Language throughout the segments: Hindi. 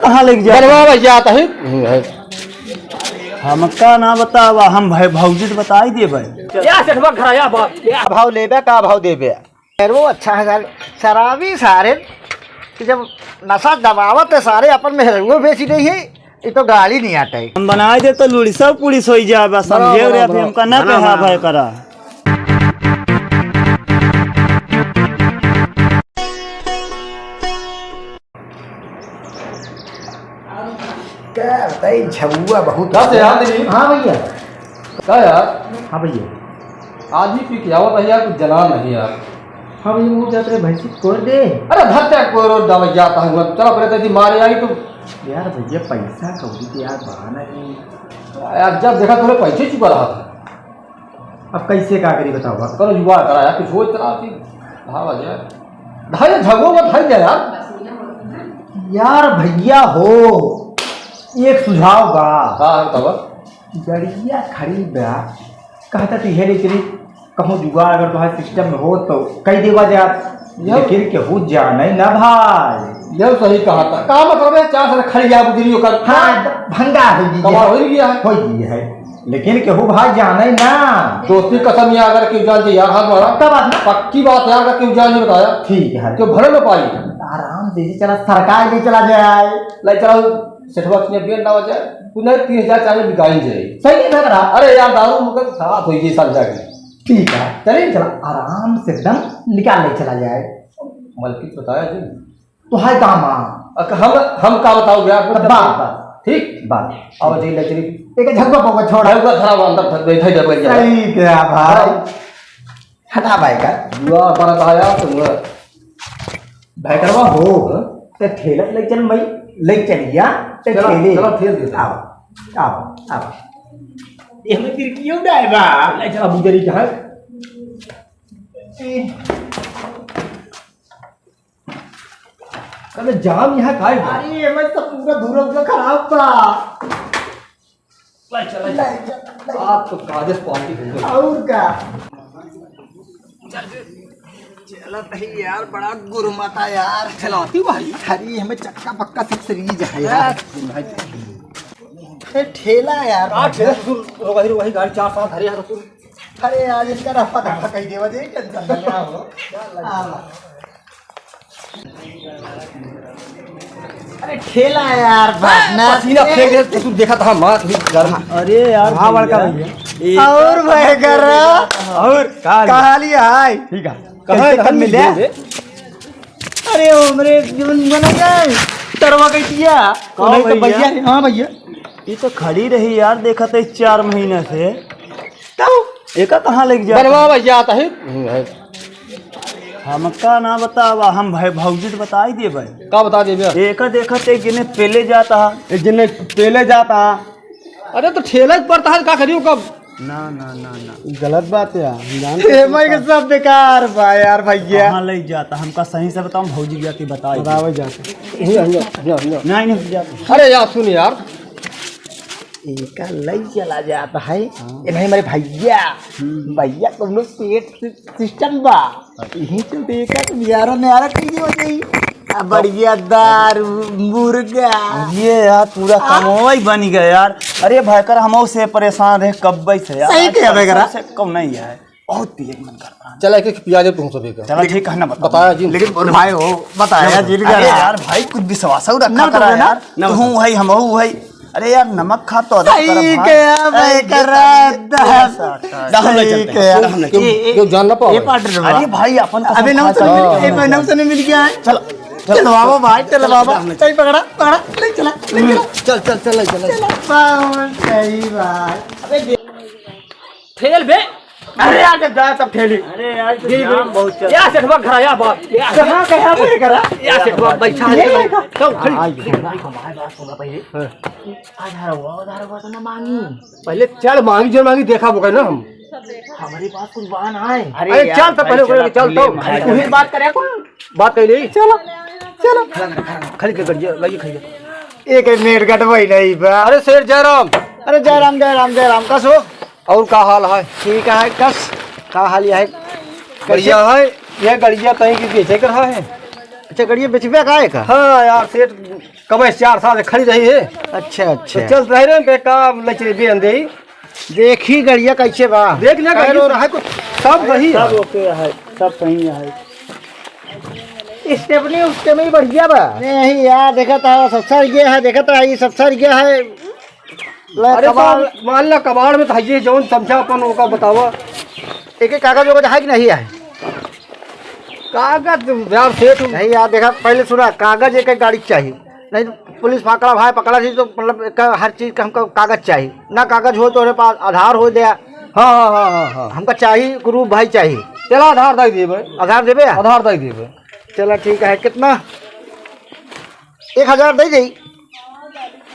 कहाँ लेके जा बनवा जाता है हमका ना बतावा हम भाई भौजी तो बता ही देबे या सेठवा घराया बात क्या भाव लेबे का भाव देबे यार वो अच्छा है यार शराबी सारे कि जब नशा दबावत है सारे अपन में वो बेची नहीं है ये तो गाड़ी नहीं आता है हम बनाए दे तो लूड़ी सब पुलिस हो जाए बस समझे रे अभी हमका ना कहा भाई करा क्या बताइए झबुआ बहुत क्या यार नहीं हाँ भैया क्या यार हाँ भैया आज ही पी के आवत है यार कुछ जला नहीं यार हाँ भैया मुँह जाते रहे भैंसी कोर दे अरे धत्ते को रोड दवा जाता हूँ चलो पहले तो मारे आई तो यार भैया पैसा कौड़ी के यार बहाना नहीं यार जब देखा तुम्हें पैसे चुका रहा था अब कैसे क्या करी बताओ करो जुगाड़ करा यार कुछ हो इतना कि हाँ बजे ढाई झगड़ो मत ढाई जाए यार यार भैया हो एक सुझाव बा हाँ तब गड़िया खरीदा कहता थी हेरी तेरी कहूँ जुगाड़ अगर तुम्हारे सिस्टम में हो तो कई देवा जा लेकिन के हो जा नहीं ना भाई यह सही कहा था कहा मतलब है चार से खड़ी जा गुजरी कर हाँ भंगा कमाल हो गया है हो गई है लेकिन केहू भाई जाना ही ना दोस्ती कसम या अगर क्यों जान यार हाथ मारा पक्का बात ना पक्की बात है अगर क्यों जान नहीं बताया ठीक है क्यों भरे में पाई आराम से चला सरकार ले चला जाए लाई चला सेठवा ने बेन ना बजाए पुनः 30,000 चाहे बिकाई जाए सही है ना अरे यार दारू मुकर साथ हो गई सब जाके ठीक है चलिए चला आराम से एकदम निकाल ले चला जाए मलकित बताया जी तो है काम हम का बताओ यार बात ठीक बात अब जी ले चली एक झगड़ा पको छोड़ा ढाई का खराब अंदर थक गई थई दबल जाए सही क्या भाई हटा भाई का जुआ पर आया तुम भाई करवा हो ते ठेला ले चल मई ले चलिया ते चलो ठेले चलो ठेल दे आओ ये में फिर क्यों डाय बा ले चला बुजरी का है कल जाम यहाँ काय अरे ये में तो पूरा धूरा खराब बा ले चला आप तो कागज पार्टी हो गई और का चला भाई यार बड़ा गुरमाता यार चलाती भाई अरे हमें चक्का पक्का से सीरीज है यार ये ठेला यार आ ठेला सुन वही गाड़ी चार साथ हरे हाथ सुन अरे यार इसका रफा दफा कही देवा दे टेंशन ना हो अरे ठेला यार पसीना फेंक दे तू देखा था मार गर्म अरे यार हाँ बड़का भैया और भाई कर और कहा लिया है ठीक है कहाँ कहाँ मिले अरे उमरे जीवन बना गए तरवा कैसिया नहीं तो भैया हाँ भैया ये तो खड़ी रही यार देखा तो 4 महीने से तो एक कहाँ लेके जा बनवा जाता है हमका ना बतावा हम भाई भौजी तो बता ही देबे का बता दे एक देखा ते गिने पहले जाता जिन्ने पहले जाता अरे तो ठेला पड़ता है का करियो कब ना ना ना ना गलत बात है यार भाई के सब बेकार बा यार भैया कहाँ ले जाता हमका सही से बताऊं भौजी जाके बताई बतावे जाते नहीं नहीं जाता अरे यार सुन यार एक लई चला जाता है ये नहीं मेरे भैया भैया तुम लोग पेट सिस्टम बा यही तो देखा तुम यारों ने यार कही हो गई बढ़िया दारू मुर्गा ये यार पूरा कमोई बन गया यार अरे भाई कर हम से परेशान रहे कब से यार सही कह रहे करा से कम नहीं है बहुत तेज मन कर रहा चल एक पिया दे तुम सभी का चलो ठीक है ना बताया जी लेकिन भाई हो बताया जिल अरे यार भाई कुछ विश्वास रखा करा यार तू भाई हम भाई अरे यार नमक खा तो सही क्या भाई कर रहा है क्यों जान ना पाओ अरे भाई अपन अबे नाम से मिल गया है चलो चलो बाबा भाई चलो बाबा सही पकड़ा पकड़ा ले चला चल सही भाई ठेल बे अरे आगे जा तब ठेली अरे यार तो जाम बहुत चल या सेठवा घराया बात कहां कहां पे करा या सेठवा बैठा है तो खड़ी हमारे बात सुना पहले आधार ना मांगी पहले चल मांगी जो मांगी देखा बोगा ना हम हमारे पास कुछ बहान आए अरे चल तो पहले चल तो तू ही बात करे कुल बात कर ले चलो चलो खड़ी के गड़िया लगी खड़ी एक मिनट गट वही नहीं बा अरे शेर जयराम अरे जयराम कसो और का हाल है ठीक है कस का हाल है बढ़िया है यह गड़िया कहीं की बेचे कर रहा है अच्छा गाड़िया बेचबे का है का? हाँ यार सेठ कब 4 साल से खड़ी रही है अच्छा तो अच्छा चल रहे रे पे काम लचरे बे अंदे ही देखी गाड़िया कैसे बा? देख लिया टायर गाड़ी और है कुछ सब वही सब ओके है, सब सही है। स्टेपनी उसके में ही बढ़िया बा। नहीं यार देखा था सब सर गया है, देखा था ये सब सर गया है। अरे कबाड़ मान ला कबाड़ में तो है जौन समझा अपन ओका बतावा एक एक कागज वगैरह है कि नहीं है? कागज यार सेठ नहीं यार देखा पहले सुना कागज एक एक गाड़ी चाहिए, नहीं तो पुलिस पकड़ा भाई पकड़ा थी तो मतलब हर चीज का हमको कागज चाहिए ना। कागज हो तो पास आधार हो दिया। हाँ हाँ हाँ हाँ हाँ हमका चाहिए ग्रुप भाई चाहिए। चला आधार दे देबे आधार देबे? आधार दे देबे। चला ठीक है। कितना? 1000 दे दी।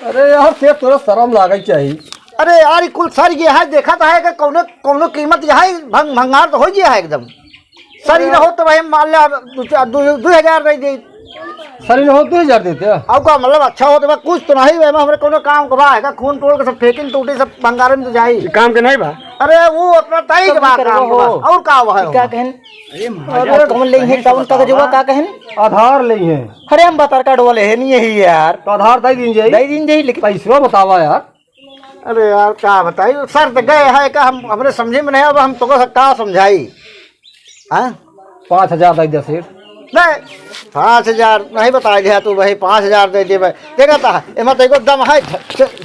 अरे यार सेठ थोड़ा शर्म लागे चाहिए। अरे यार ये कुल सर ये है देखा तो है कि कौनो कौनो कीमत यह है भंगार तो हो गया है एकदम। सर ये हो तो भाई मान लिया 2000 दे दी। सर इन हो 2000 देते हैं। अब का मतलब अच्छा हो तो मैं कुछ तो नहीं है हमारे कोनो काम करवा है खून तोड़ के सब फेंकिन टूटी सब भंगार में तो जाई काम के नहीं बा। अरे वो अपना ताई के बात काम हो और का हुआ है क्या कहन? अरे कौन ले है टाउन कागज हुआ का कहन? आधार ले है। अरे हम बातार कार्ड वाले है नहीं यही यार तो आधार दे दिन जाई लेकिन पैसा बतावा यार। अरे यार क्या बताइए सर तो गए है का हम हमने समझे में नहीं अब हम तो क्या समझाई। हाँ 5000 दे दे सेठ। नहीं 5000 नहीं बता दिया तू भाई 5000 दे दे भाई देखा था एमा तो एको दम है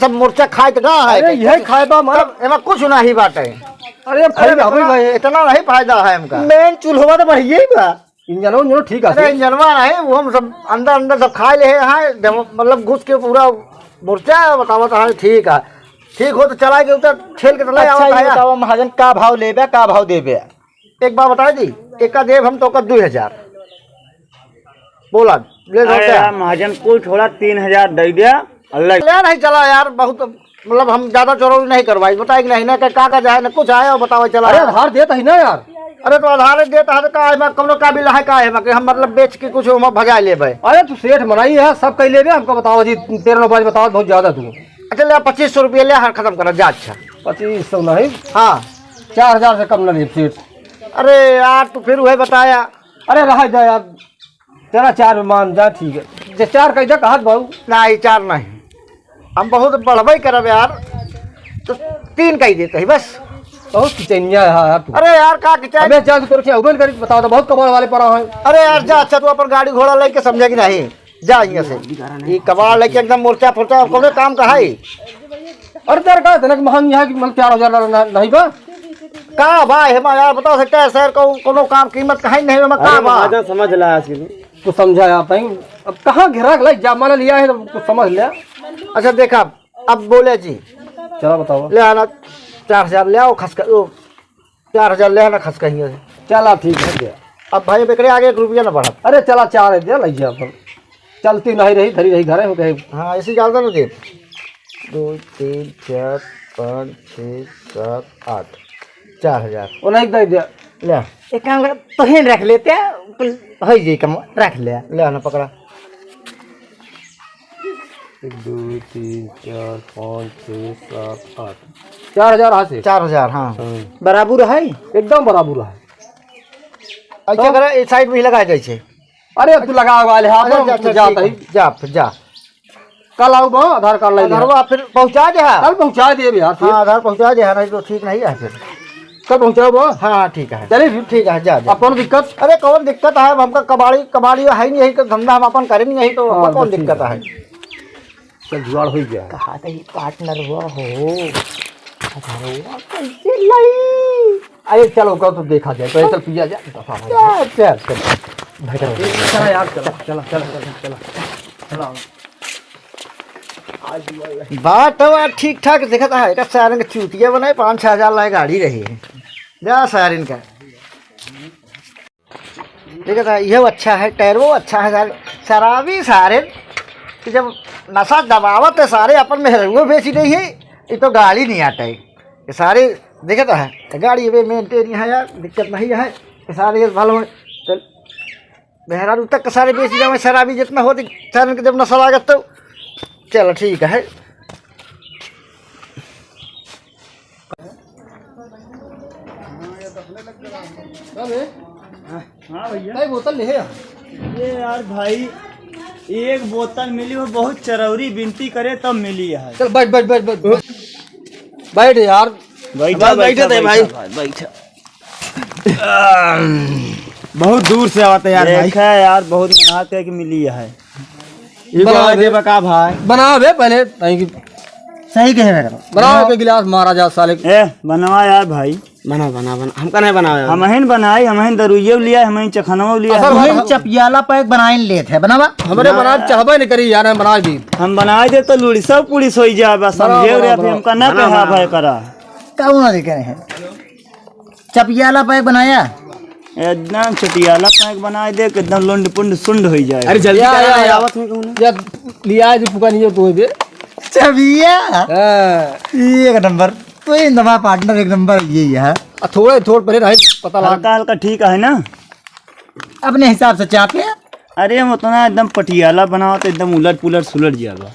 सब मूर्छा खाए तो कहाँ है? अरे यही खाएबा मार एमा कुछ नहीं बाटे। अरे फायदा होई भाई इतना नहीं फायदा है हमका। मेन चूल्हा तो बढ़िया ही बा। इंजनो ठीक है। अरे इंजनवा नहीं वो हम सब अंदर अंदर सब खा ले हैं मतलब घुस के पूरा मूर्छा बतावा तो ठीक है। ठीक हो तो चला के उधर ठेल के चला बताओ महाजन का भाव लेबे का भाव देबे एक बार बता दी। एक का देव हम तो का 2000 बोला ले अरे महाजन कुल थोड़ा 3000 दे दिया अल्लाह। ले नहीं चला यार बहुत मतलब हम ज्यादा चोरी नहीं करवाई बताए कि नहीं ना कागज है ना कुछ है और बताओ चला। अरे आधार देता ही ना यार। अरे तो आधार देता है तो का है कौनो काबिल है का है कि हम मतलब बेच के कुछ हम भगा लेबे। अरे तू सेठ मनाई है सब कह लेबे हमको बताओ जी 13 बाज बताओ बहुत ज्यादा तू। अच्छा ले 2500 रुपये ले हर खत्म करा जा। अच्छा 2500 नहीं हाँ 4000 से कम न ले सेठ। अरे यार तू फिर वही बताया। अरे रहा जा यार तेरा 4 मान जा ठीक है जे 4 कह दे कहत बाबू। नहीं 4 नहीं हम बहुत बढ़ाई करब यार तो 3 कह देते है बस। बहुत किचनिया है यार तू। अरे यार का किचन हमें जा तोर से उबेल कर बताओ तो बहुत कमाल वाले पर है। अरे यार जा अच्छा तू अपन गाड़ी घोड़ा लेके समझे कि नहीं जा यहाँ से ये कबाड़ लेके एकदम मोर्चा फोर्चा कौन काम का है? अरे तेरा का इतना महंगी है कि मतलब 4000 नहीं बा का भाई हम यार बता सकते हैं सर को कोनो काम कीमत कहीं नहीं है का महाजन समझ ला इसके तू समझा यार तई अब कहाँ घेरा के जा मान लिया है तो कुछ समझ ले। अच्छा देखा अब बोले जी चलो बताओ ले आना 4000 ले आओ खस 4000 ले आना खस कहीं से। चला ठीक है दे। अब भाई बेकरे आगे 1 रुपया ना बढ़ा। अरे चला 4 दे ले जा अपन चलती नहीं रही धरी रही घरे हो गए। हाँ ऐसे चलता ना दे 2 3 4 5 6 7 8 4000 वो नहीं दे दे ले एक काम कर तो ही रख लेते हैं हो जी कम रख ले आना पकड़ा 1 2 3 4 5 6 7 8 4000 हां से 4000 हाँ बराबर है एकदम बराबर है। ऐसा करे इस साइड में ही लगा जाए। अरे तू लगा वाले हाथ जाता ही जा फिर जा कल आओ बा आधार कार्ड ले आधार फिर पहुंचा दे। कल पहुंचा दे यार हाँ आधार पहुंचा दे नहीं तो ठीक नहीं है फिर कल पहुंचाओ बा। हाँ ठीक है चलिए फिर ठीक है जा अब कौन दिक्कत? अरे कौन दिक्कत है हमका कबाड़ी है नहीं यही तो धंधा हम अपन करेंगे यही तो हाँ, कौन तो ठीक दिक्कत है? चल जुगाड़ हो गया। कहा था ये पार्टनर हुआ हो कैसे लाई। अरे चलो कल तो देखा जाए पहले चल पिया जा चल चला यार चला चला चला चला चला बात तो ठीक ठाक देखा था एक सारे के चूतिया बनाए 5-6 हजार लाए गाड़ी रही है जा सार इनका देखा था यह अच्छा है टायर वो अच्छा है सारे शराबी सारे कि जब नशा दबावत है सारे अपन में वो बेची नहीं है ये तो गाड़ी नहीं आता है ये सारे देखा था है गाड़ी वे मेंटेन है यार दिक्कत नहीं है ये सारे भलो चल बेहरारू तक के सारे बेची जाए शराबी जितना होती सारे के जब नशा लागत तो चलो ठीक है। हाँ भैया बोतल ले अरे यार भाई एक बोतल मिली वो बहुत चरौरी विनती करे तब मिली है। चल बैठ बैठ बैठ बैठ बैठ यार। बैठे थे भाई बैठा। बहुत दूर से आते यार भाई। देखा है यार बहुत मेहनत करके मिली है। बना दे बका भाई बना बे पहले सही कहे मेरा बनाओ के गिलास महाराजा साले। ए बनवा यार भाई। बना बना बना हमका नहीं बनाया हमहन बनाई हमहन दरुइयो लिया हमहन चखनवा लिया। हम चपियाला पैक बनाए ले थे बनावा हमरे बना चाहबे नहीं करी यार बना दी हम बनाए दे तो लुड़ी सब पुलिस हो जाए बस समझे रे अभी हमका ना कहा भाई करा कौन ना देखे हैं चपियाला पैक बनाया एकदम चटियाला पैक बनाए दे के एकदम लुंड पुंड सुंड हो जाए। अरे जल्दी आवत है कहूं या लिया जो पुका नहीं तो बे चबिया हां एक नंबर तो ये नवा पार्टनर एक नंबर यही है। थोड़े थोड़ पहले रहे पता लगा हल्का हल्का ठीक है ना अपने हिसाब से चापे। अरे हम उतना एकदम पटियाला बनाओ तो एकदम उलट पुलट सुलट जाएगा।